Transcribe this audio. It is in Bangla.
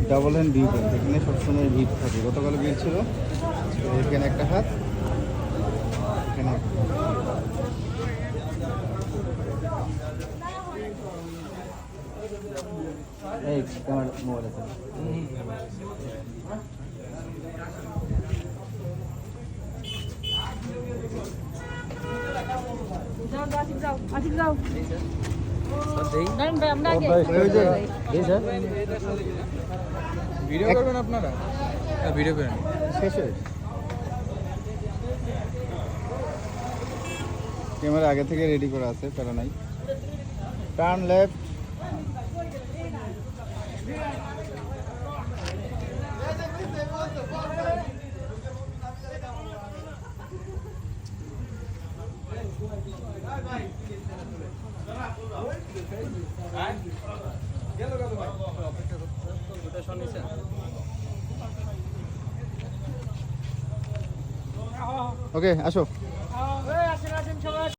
ডাবল হ্যান্ড ভিউ পয়েন্ট, এখানে সবসময় ভিড় থাকে। গতকাল ভিড় ছিল, এখানে একটা হাত, এখানে একটা হাত। এই তোমার মোবাইল আছে? ভিডিও করবেন আপনারা? ভিডিও করেন শেষ হয়ে ক্যামেরা আগে থেকে রেডি করা আছে, প্যারা নাই। Turn left. ওকে আসো।